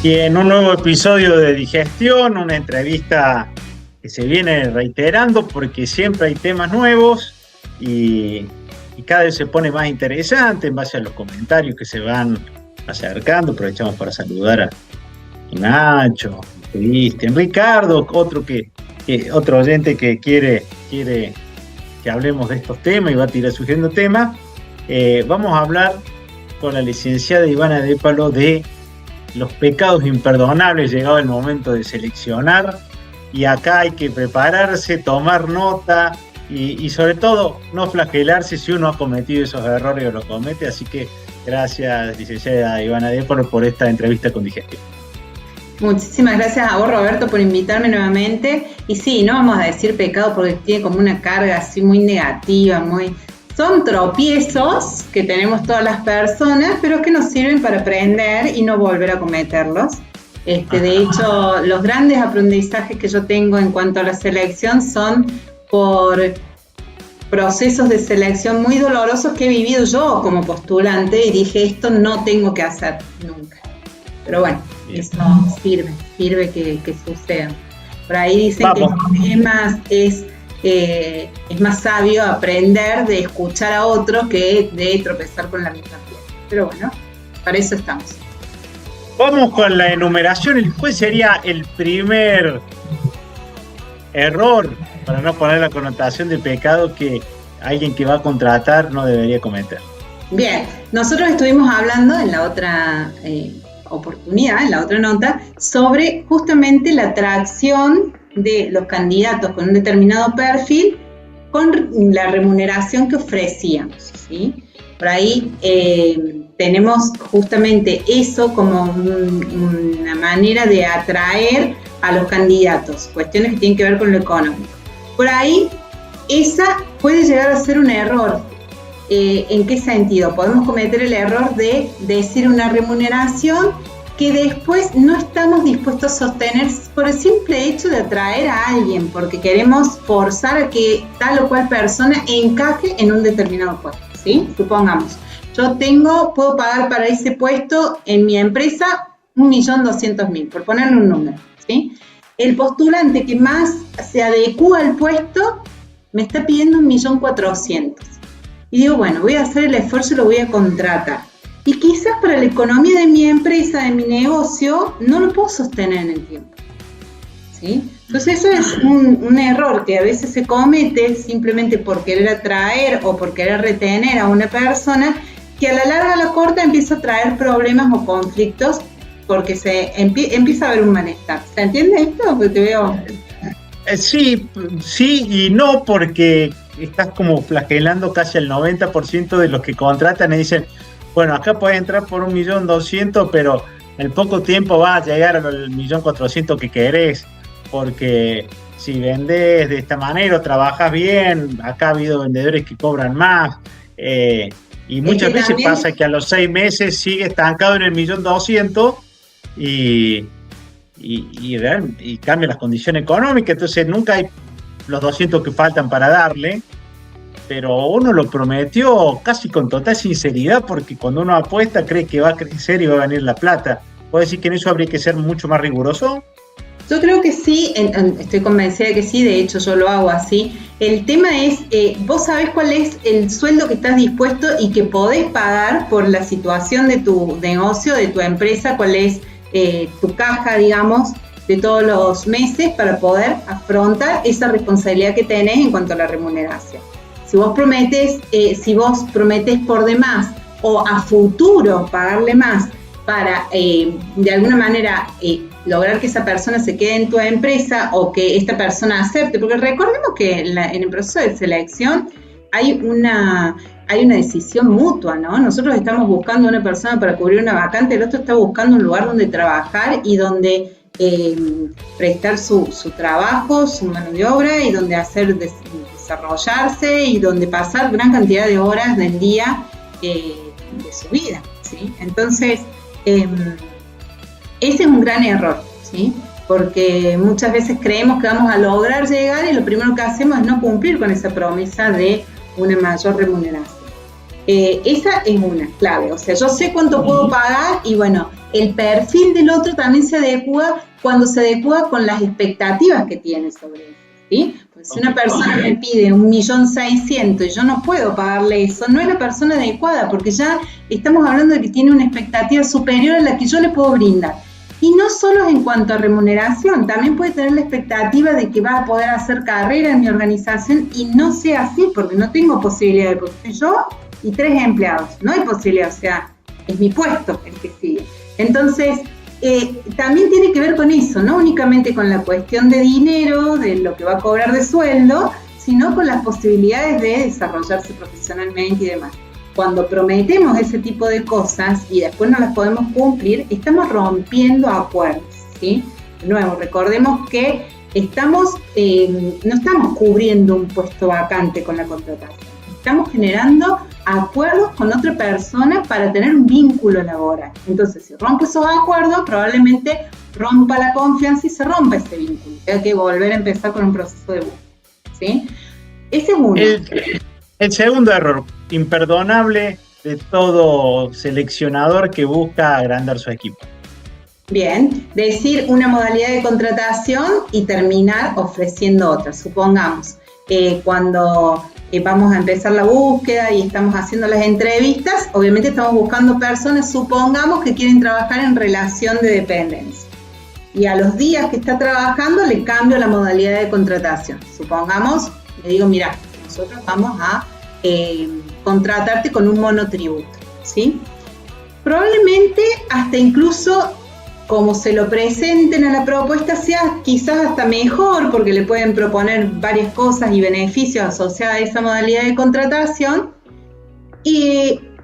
Y en un nuevo episodio de Digestión, una entrevista que se viene reiterando porque siempre hay temas nuevos y cada vez se pone más interesante en base a los comentarios que se van acercando. Aprovechamos para saludar a Nacho, Cristian, Ricardo, otro oyente que quiere que hablemos de estos temas y va a tirar sugiriendo temas. Vamos a hablar con la licenciada Ivana Dépalo de los pecados imperdonables, llegado el momento de seleccionar, y acá hay que prepararse, tomar nota y sobre todo no flagelarse si uno ha cometido esos errores o los comete. Así que gracias, licenciada Ivana Dépalo, por esta entrevista con Digestión. Muchísimas gracias a vos, Roberto, por invitarme nuevamente. Y sí, no vamos a decir pecado porque tiene como una carga así muy negativa, Son tropiezos que tenemos todas las personas, pero que nos sirven para aprender y no volver a cometerlos. De hecho, los grandes aprendizajes que yo tengo en cuanto a la selección son por procesos de selección muy dolorosos que he vivido yo como postulante y dije, esto no tengo que hacer nunca. Pero bueno, eso sirve que suceda. Por ahí dicen que es más sabio aprender de escuchar a otros que de tropezar con la misma piedra. Pero bueno, para eso estamos. Vamos con la enumeración. ¿Cuál sería el primer error, para no poner la connotación de pecado, que alguien que va a contratar no debería cometer? Bien, nosotros estuvimos hablando en la otra oportunidad, en la otra nota, sobre justamente la atracción de los candidatos con un determinado perfil con la remuneración que ofrecíamos, ¿sí? Por ahí tenemos justamente eso como una manera de atraer a los candidatos, cuestiones que tienen que ver con lo económico. Por ahí, esa puede llegar a ser un error. ¿En qué sentido? Podemos cometer el error de decir una remuneración que después no estamos dispuestos a sostener por el simple hecho de atraer a alguien, porque queremos forzar a que tal o cual persona encaje en un determinado puesto, ¿sí? Supongamos, puedo pagar para ese puesto en mi empresa 1.200.000, por ponerle un número, ¿sí? El postulante que más se adecúa al puesto me está pidiendo 1.400.000. Y digo, bueno, voy a hacer el esfuerzo y lo voy a contratar. Y quizás para la economía de mi empresa, de mi negocio, no lo puedo sostener en el tiempo, ¿sí? Entonces eso es un error que a veces se comete simplemente por querer atraer o por querer retener a una persona, que a la larga, a la corta, empieza a traer problemas o conflictos porque se empieza a haber un malestar. ¿Se entiende esto? Porque te veo... Sí y no, porque estás como flagelando casi el 90% de los que contratan y dicen, bueno, acá puedes entrar por 1.200.000, pero en poco tiempo vas a llegar al 1.400.000 que querés, porque si vendés de esta manera o trabajas bien, acá ha habido vendedores que cobran más, y muchas veces también pasa que a los 6 meses sigue estancado en el 1.200.000 y cambian las condiciones económicas, entonces nunca hay los 200 que faltan para darle, pero uno lo prometió casi con total sinceridad, porque cuando uno apuesta cree que va a crecer y va a venir la plata. ¿Puedo decir que en eso habría que ser mucho más riguroso? Yo creo que sí, estoy convencida de que sí, de hecho yo lo hago así. El tema es, vos sabés cuál es el sueldo que estás dispuesto y que podés pagar por la situación de tu negocio, de tu empresa, cuál es tu caja, digamos, de todos los meses para poder afrontar esa responsabilidad que tenés en cuanto a la remuneración. Si vos prometés por demás o a futuro pagarle más para de alguna manera lograr que esa persona se quede en tu empresa o que esta persona acepte, porque recordemos que en el proceso de selección hay una decisión mutua, ¿no? Nosotros estamos buscando una persona para cubrir una vacante, el otro está buscando un lugar donde trabajar y donde prestar su trabajo, su mano de obra y donde desarrollarse y donde pasar gran cantidad de horas del día de su vida, ¿sí? Entonces, ese es un gran error, ¿sí? Porque muchas veces creemos que vamos a lograr llegar y lo primero que hacemos es no cumplir con esa promesa de una mayor remuneración. Esa es una clave, o sea, yo sé cuánto puedo pagar y bueno, el perfil del otro también se adecua cuando se adecua con las expectativas que tiene sobre eso, ¿sí? Pues si una persona me pide 1.600.000 y yo no puedo pagarle eso, no es la persona adecuada, porque ya estamos hablando de que tiene una expectativa superior a la que yo le puedo brindar. Y no solo en cuanto a remuneración, también puede tener la expectativa de que va a poder hacer carrera en mi organización y no sea así, porque no tengo posibilidad de, porque yo y 3 empleados, no hay posibilidad, o sea, es mi puesto el que sigue. Entonces, también tiene que ver con eso, no únicamente con la cuestión de dinero, de lo que va a cobrar de sueldo, sino con las posibilidades de desarrollarse profesionalmente y demás. Cuando prometemos ese tipo de cosas y después no las podemos cumplir, estamos rompiendo acuerdos, ¿sí? De nuevo, recordemos que no estamos cubriendo un puesto vacante con la contratación, estamos generando acuerdos con otra persona para tener un vínculo laboral. Entonces, si rompe esos acuerdos, probablemente rompa la confianza y se rompa ese vínculo. Hay que volver a empezar con un proceso de búsqueda, ¿sí? Ese es uno. El segundo error, imperdonable de todo seleccionador que busca agrandar su equipo. Bien, decir una modalidad de contratación y terminar ofreciendo otra. Supongamos, cuando vamos a empezar la búsqueda y estamos haciendo las entrevistas, obviamente estamos buscando personas, supongamos que quieren trabajar en relación de dependencia. Y a los días que está trabajando le cambio la modalidad de contratación. Supongamos, le digo, mira, nosotros vamos a contratarte con un monotributo, ¿sí? Probablemente hasta incluso como se lo presenten a la propuesta sea quizás hasta mejor, porque le pueden proponer varias cosas y beneficios asociados a esa modalidad de contratación,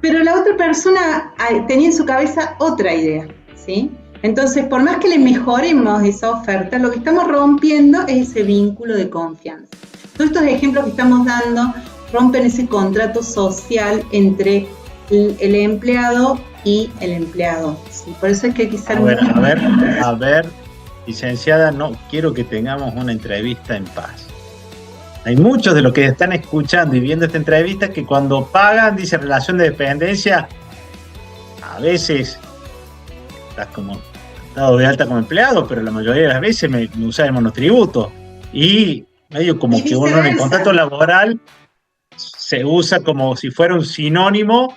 pero la otra persona tenía en su cabeza otra idea, ¿sí? Entonces, por más que le mejoremos esa oferta, lo que estamos rompiendo es ese vínculo de confianza. Todos estos ejemplos que estamos dando rompen ese contrato muy entre el empleado y el empleado. ¿Sí? Por eso es que hay que ser a ver, licenciada, no quiero que tengamos una entrevista en paz. Hay muchos de los que están escuchando y viendo esta entrevista que cuando pagan, dice relación de dependencia, a veces estás como dado de alta como empleado, pero la mayoría de las veces me usa el monotributo. Y medio como que uno en el contrato laboral se usa como si fuera un sinónimo,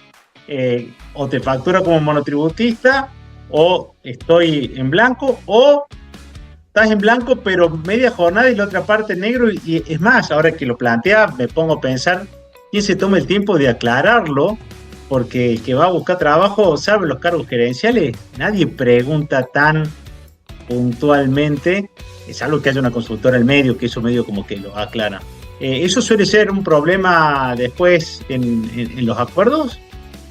o te factura como monotributista, o estoy en blanco, o estás en blanco pero media jornada y la otra parte negro, y es más, ahora que lo plantea me pongo a pensar quién se toma el tiempo de aclararlo, porque el que va a buscar trabajo sabe los cargos gerenciales, nadie pregunta tan puntualmente, es algo que haya una consultora al medio, que eso medio como que lo aclara. ¿Eso suele ser un problema después en los acuerdos?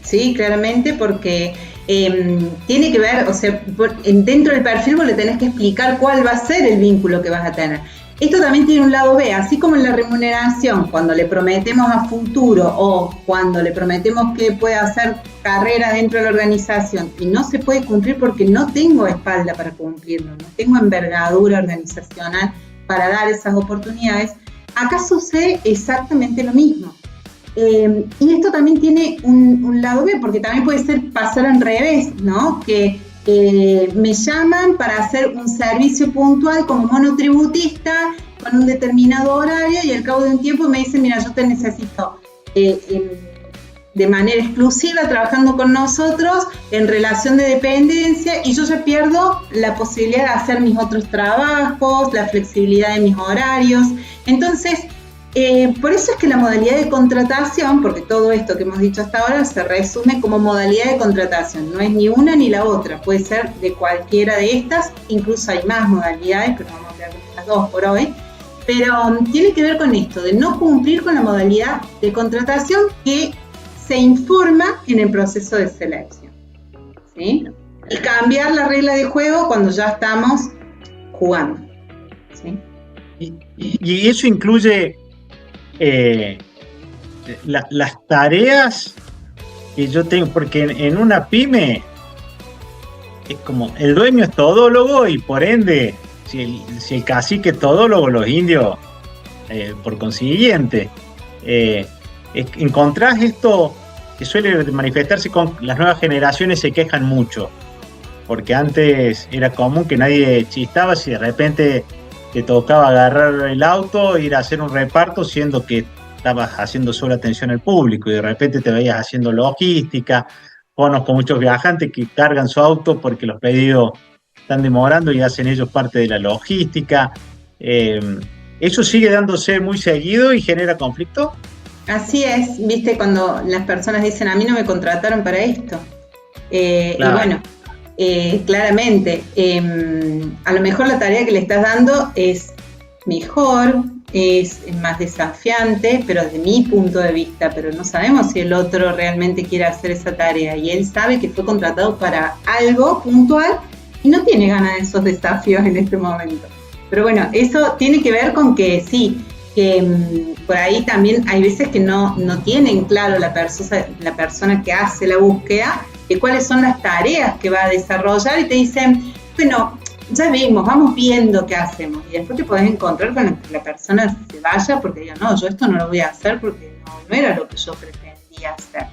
Sí, claramente, porque tiene que ver, o sea, dentro del perfil vos le tenés que explicar cuál va a ser el vínculo que vas a tener. Esto también tiene un lado B, así como en la remuneración, cuando le prometemos a futuro o cuando le prometemos que puede hacer carrera dentro de la organización y no se puede cumplir porque no tengo espalda para cumplirlo, no tengo envergadura organizacional para dar esas oportunidades, acá sucede exactamente lo mismo. Y esto también tiene un lado B, porque también puede ser pasar al revés, ¿no? Que me llaman para hacer un servicio puntual como monotributista con un determinado horario y al cabo de un tiempo me dicen, mira, yo te necesito de manera exclusiva trabajando con nosotros en relación de dependencia y yo ya pierdo la posibilidad de hacer mis otros trabajos, la flexibilidad de mis horarios. Entonces, por eso es que la modalidad de contratación, porque todo esto que hemos dicho hasta ahora se resume como modalidad de contratación, no es ni una ni la otra, puede ser de cualquiera de estas, incluso hay más modalidades, pero vamos a hablar de estas dos por hoy, pero tiene que ver con esto, de no cumplir con la modalidad de contratación que se informa en el proceso de selección, ¿sí? Y cambiar la regla de juego cuando ya estamos jugando, ¿sí? Y eso incluye las tareas que yo tengo, porque en una pyme es como el dueño es todólogo y por ende si el cacique es todólogo, los indios por consiguiente encontrás esto que suele manifestarse con las nuevas generaciones, se quejan mucho, porque antes era común que nadie chistaba si de repente te tocaba agarrar el auto, ir a hacer un reparto, siendo que estabas haciendo solo atención al público y de repente te veías haciendo logística. Conozco muchos viajantes que cargan su auto porque los pedidos están demorando y hacen ellos parte de la logística. Eh, ¿Eso sigue dándose muy seguido y genera conflicto? Así es, viste, cuando las personas dicen, a mí no me contrataron para esto. Claro. Y bueno, claramente, a lo mejor la tarea que le estás dando es mejor, es más desafiante, pero desde mi punto de vista, pero no sabemos si el otro realmente quiere hacer esa tarea y él sabe que fue contratado para algo puntual y no tiene ganas de esos desafíos en este momento. Pero bueno, eso tiene que ver con que sí, que por ahí también hay veces que no tienen claro la persona que hace la búsqueda de cuáles son las tareas que va a desarrollar y te dicen, bueno, ya vimos, vamos viendo qué hacemos. Y después te podés encontrar con que la persona se vaya porque diga, no, yo esto no lo voy a hacer porque no era lo que yo pretendía hacer.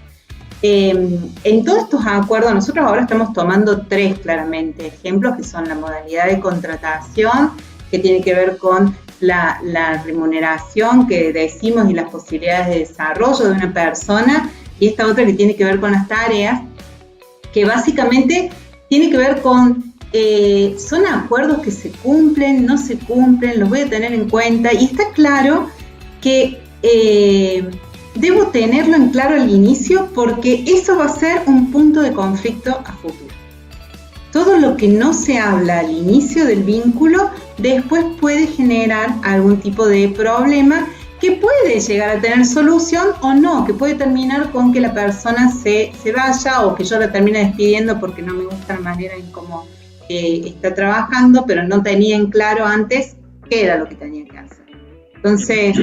En todos estos acuerdos, nosotros ahora estamos tomando 3 claramente ejemplos, que son la modalidad de contratación, que tiene que ver con la remuneración que decimos y las posibilidades de desarrollo de una persona, y esta otra que tiene que ver con las tareas, que básicamente tiene que ver con son acuerdos que se cumplen, no se cumplen, los voy a tener en cuenta, y está claro que debo tenerlo en claro al inicio porque eso va a ser un punto de conflicto a futuro. Todo lo que no se habla al inicio del vínculo después puede generar algún tipo de problema que puede llegar a tener solución o no, que puede terminar con que la persona se vaya o que yo la termine despidiendo porque no me gusta la manera en cómo está trabajando, pero no tenía en claro antes qué era lo que tenía que hacer. Entonces,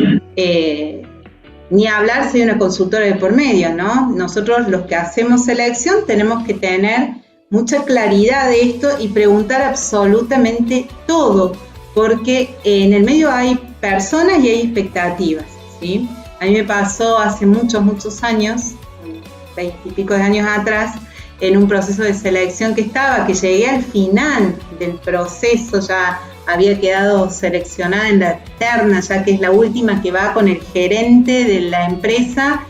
ni hablar si hay una consultora de por medio, ¿no? Nosotros los que hacemos selección tenemos que tener mucha claridad de esto y preguntar absolutamente todo, porque en el medio hay personas y hay expectativas, ¿sí? A mí me pasó hace muchos años, 20 y pico de años atrás, en un proceso de selección que llegué al final del proceso, ya había quedado seleccionada en la terna, ya que es la última que va con el gerente de la empresa,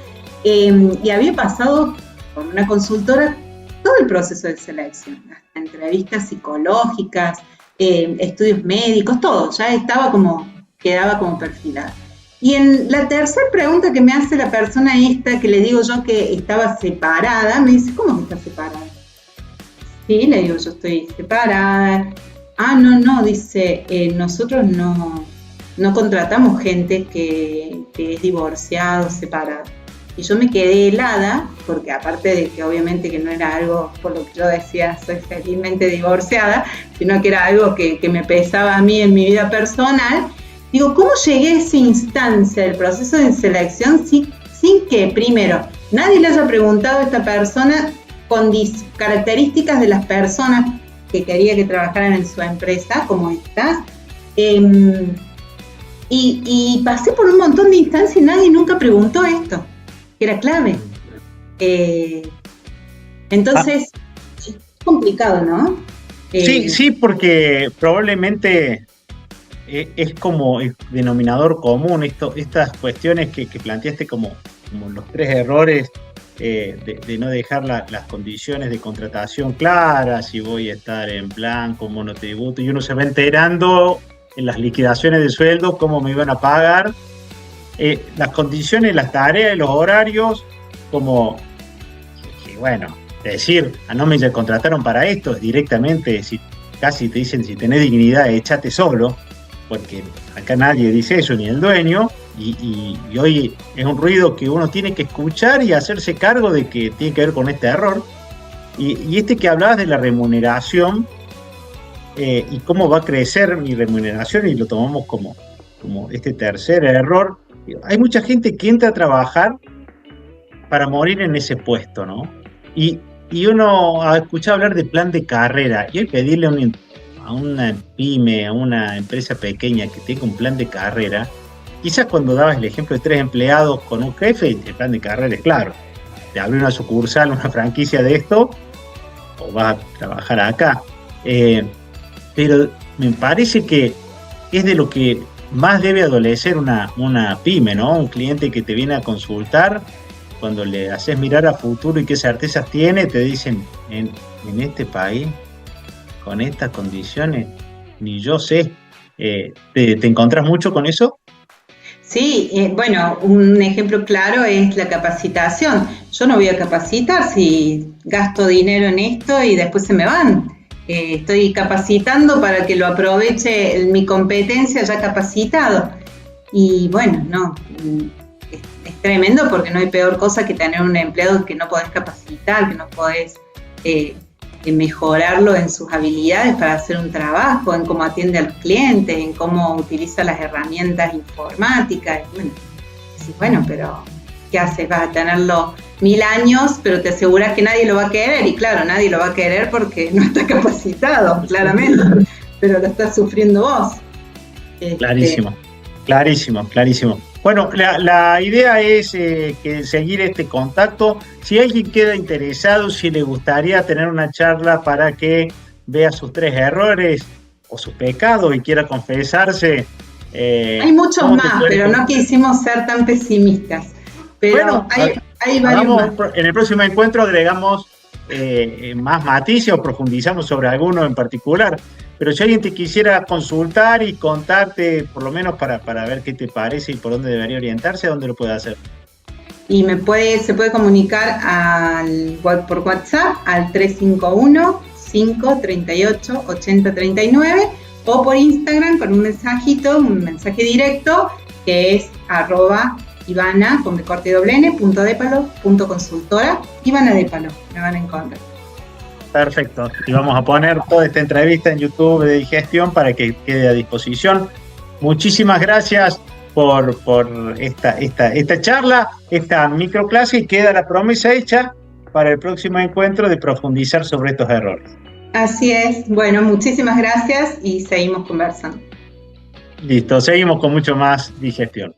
y había pasado con una consultora todo el proceso de selección, hasta entrevistas psicológicas, estudios médicos, todo, ya quedaba como perfilada. Y en la tercera pregunta que me hace la persona esta, que le digo yo que estaba separada, me dice, ¿cómo que estás separada? Sí, le digo, yo estoy separada. Ah, no, dice, nosotros no contratamos gente que es divorciada o separada. Y yo me quedé helada, porque aparte de que obviamente que no era algo por lo que yo decía, soy felizmente divorciada, sino que era algo que me pesaba a mí en mi vida personal. Digo, ¿cómo llegué a esa instancia del proceso de selección sin que, primero, nadie le haya preguntado a esta persona con características de las personas que quería que trabajaran en su empresa, como estas? Y pasé por un montón de instancias y nadie nunca preguntó esto, que era clave. Entonces, es complicado, ¿no? Sí, porque probablemente es como el denominador común estas cuestiones que planteaste como los 3 errores de no dejar las condiciones de contratación claras, si voy a estar en blanco, monotributo, y uno se va enterando en las liquidaciones de sueldo cómo me iban a pagar, las condiciones, las tareas, los horarios, como que bueno, decir, no me contrataron para esto, es directamente, casi te dicen, si tenés dignidad, échate solo, porque acá nadie dice eso, ni el dueño, y hoy es un ruido que uno tiene que escuchar y hacerse cargo de que tiene que ver con este error. Y este que hablabas de la remuneración, y cómo va a crecer mi remuneración, y lo tomamos como este tercer error. Hay mucha gente que entra a trabajar para morir en ese puesto, ¿no? Y uno ha escuchado hablar de plan de carrera, y hay que pedirle a una pyme, a una empresa pequeña que tenga un plan de carrera. Quizás cuando dabas el ejemplo de 3 empleados con un jefe, el plan de carrera es claro. te abre una sucursal, una franquicia de esto, o vas a trabajar acá. Pero me parece que es de lo que más debe adolecer una pyme, ¿no? Un cliente que te viene a consultar, cuando le haces mirar a futuro y qué certezas tiene, te dicen, en este país, con estas condiciones, ni yo sé. ¿Te encontrás mucho con eso? Sí, bueno, un ejemplo claro es la capacitación. Yo no voy a capacitar si gasto dinero en esto y después se me van. Estoy capacitando para que lo aproveche mi competencia ya capacitado. Y bueno, no, es tremendo porque no hay peor cosa que tener un empleado que no podés capacitar, que no podés mejorarlo en sus habilidades para hacer un trabajo, en cómo atiende a los clientes, en cómo utiliza las herramientas informáticas. Bueno, pero ¿qué haces? Vas a tenerlo 1000 años, pero te aseguras que nadie lo va a querer, y claro, nadie lo va a querer porque no está capacitado, claramente, pero lo estás sufriendo vos. Clarísimo. Bueno, la idea es que seguir este contacto. Si alguien queda interesado, si le gustaría tener una charla para que vea sus 3 errores o sus pecados y quiera confesarse. Hay muchos más, pero no quisimos ser tan pesimistas. Pero bueno, hay varios más. En el próximo encuentro agregamos más matices o profundizamos sobre alguno en particular. Pero si alguien te quisiera consultar y contarte, por lo menos para ver qué te parece y por dónde debería orientarse, ¿a dónde lo puede hacer? Y se puede comunicar por WhatsApp al 351-538-8039 o por Instagram con un mensaje directo, que es @Ivana, con _N.depalo.consultora. Ivana Depalo, me van a encontrar. Perfecto, y vamos a poner toda esta entrevista en YouTube de Digestión para que quede a disposición. Muchísimas gracias por esta charla, esta microclase, y queda la promesa hecha para el próximo encuentro de profundizar sobre estos errores. Así es, bueno, muchísimas gracias y seguimos conversando. Listo, seguimos con mucho más Digestión.